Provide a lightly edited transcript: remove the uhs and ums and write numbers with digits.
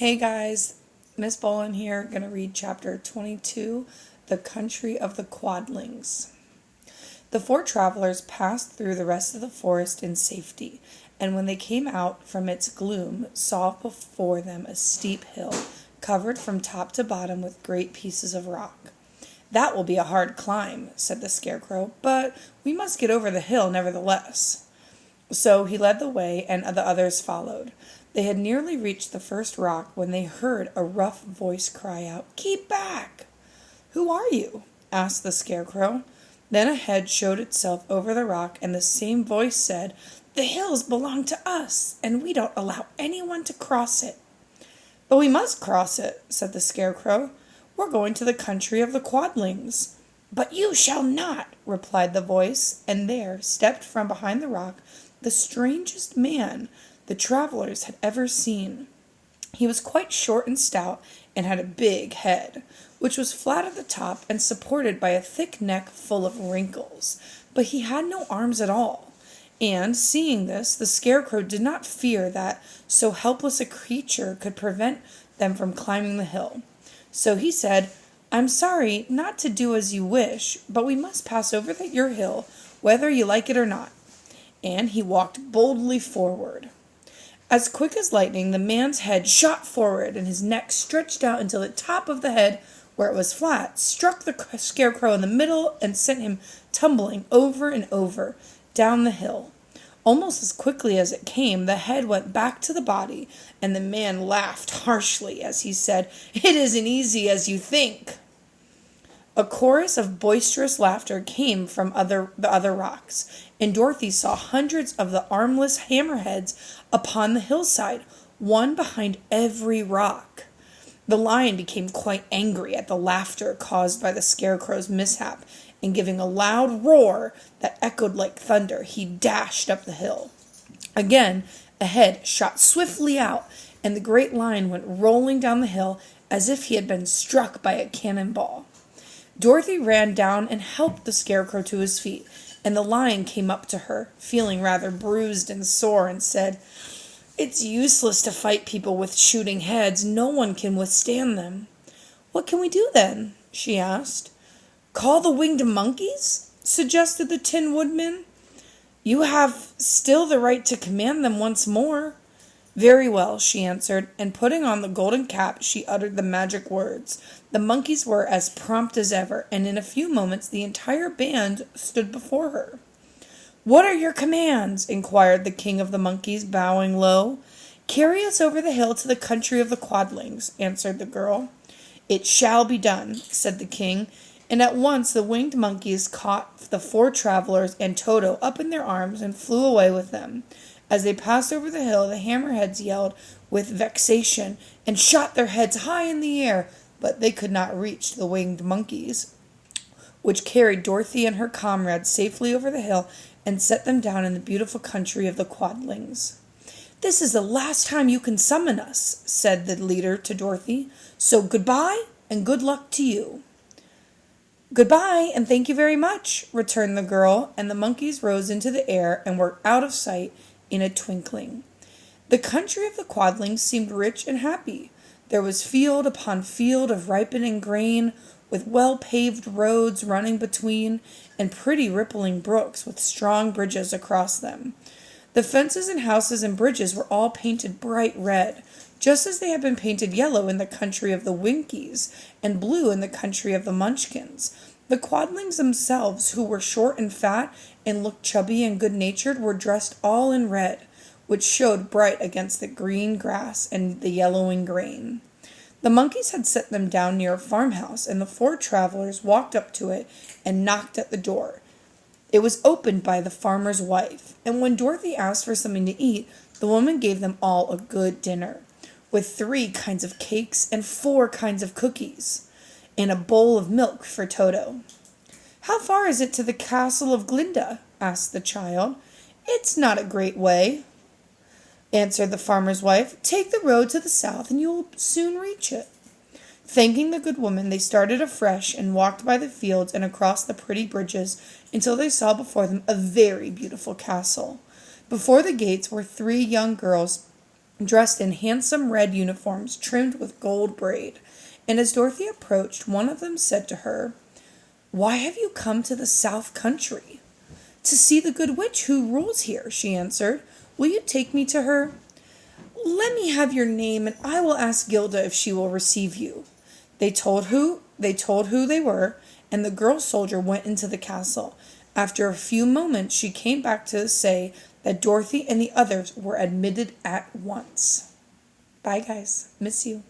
Hey guys, Miss Bolin here, going to read chapter 22, The Country of the Quadlings. The four travelers passed through the rest of the forest in safety, and when they came out from its gloom, saw before them a steep hill, covered from top to bottom with great pieces of rock. "That will be a hard climb," said the Scarecrow, "but we must get over the hill nevertheless." So he led the way, and the others followed. They had nearly reached the first rock when they heard a rough voice cry out, "Keep back!" "Who are you?" asked the Scarecrow. Then a head showed itself over the rock, and the same voice said, "The hills belong to us, and we don't allow anyone to cross it." "But we must cross it," said the Scarecrow. "We're going to the country of the Quadlings." "But you shall not," replied the voice, and there stepped from behind the rock the strangest man the travelers had ever seen. He was quite short and stout, and had a big head, which was flat at the top and supported by a thick neck full of wrinkles, but he had no arms at all. And, seeing this, the Scarecrow did not fear that so helpless a creature could prevent them from climbing the hill. So he said, "I'm sorry not to do as you wish, but we must pass over your hill, whether you like it or not." And he walked boldly forward. As quick as lightning, the man's head shot forward, and his neck stretched out until the top of the head, where it was flat, struck the Scarecrow in the middle and sent him tumbling over and over down the hill. Almost as quickly as it came, the head went back to the body, and the man laughed harshly as he said, "It isn't easy as you think." A chorus of boisterous laughter came from the other rocks, and Dorothy saw hundreds of the armless hammerheads upon the hillside, one behind every rock. The lion became quite angry at the laughter caused by the Scarecrow's mishap, and giving a loud roar that echoed like thunder, he dashed up the hill. Again, a head shot swiftly out, and the great lion went rolling down the hill as if he had been struck by a cannonball. Dorothy ran down and helped the Scarecrow to his feet, and the lion came up to her, feeling rather bruised and sore, and said, "It's useless to fight people with shooting heads. No one can withstand them." "What can we do then?" she asked. "Call the winged monkeys?" suggested the Tin Woodman. "You have still the right to command them once more." "Very well," she answered, and putting on the golden cap, she uttered the magic words. The monkeys were as prompt as ever, and in a few moments the entire band stood before her. "What are your commands?" inquired the king of the monkeys, bowing low. "Carry us over the hill to the country of the Quadlings," answered the girl. "It shall be done," said the king, and at once the winged monkeys caught the four travelers and Toto up in their arms and flew away with them. As they passed over the hill, the hammerheads yelled with vexation and shot their heads high in the air, but they could not reach the winged monkeys, which carried Dorothy and her comrades safely over the hill and set them down in the beautiful country of the Quadlings. "This is the last time you can summon us," said the leader to Dorothy, "so goodbye and good luck to you." "Goodbye, and thank you very much," returned the girl, and the monkeys rose into the air and were out of sight in a twinkling. The country of the Quadlings seemed rich and happy. There was field upon field of ripening grain, with well-paved roads running between, and pretty rippling brooks with strong bridges across them. The fences and houses and bridges were all painted bright red, just as they had been painted yellow in the country of the Winkies, and blue in the country of the Munchkins. The Quadlings themselves, who were short and fat, and looked chubby and good-natured, were dressed all in red, which showed bright against the green grass and the yellowing grain. The monkeys had set them down near a farmhouse, and the four travelers walked up to it and knocked at the door. It was opened by the farmer's wife, and when Dorothy asked for something to eat, the woman gave them all a good dinner, with 3 kinds of cakes and 4 kinds of cookies, and a bowl of milk for Toto. "How far is it to the castle of Glinda?" asked the child. "It's not a great way," answered the farmer's wife. "Take the road to the south, and you will soon reach it." Thanking the good woman, they started afresh and walked by the fields and across the pretty bridges until they saw before them a very beautiful castle. Before the gates were 3 young girls dressed in handsome red uniforms trimmed with gold braid. And as Dorothy approached, one of them said to her, "Why have you come to the South Country?" "To see the good witch who rules here," she answered. "Will you take me to her?" "Let me have your name, and I will ask Gilda if she will receive you." They told who they were, and the girl soldier went into the castle. After a few moments, she came back to say that Dorothy and the others were admitted at once. Bye, guys. Miss you.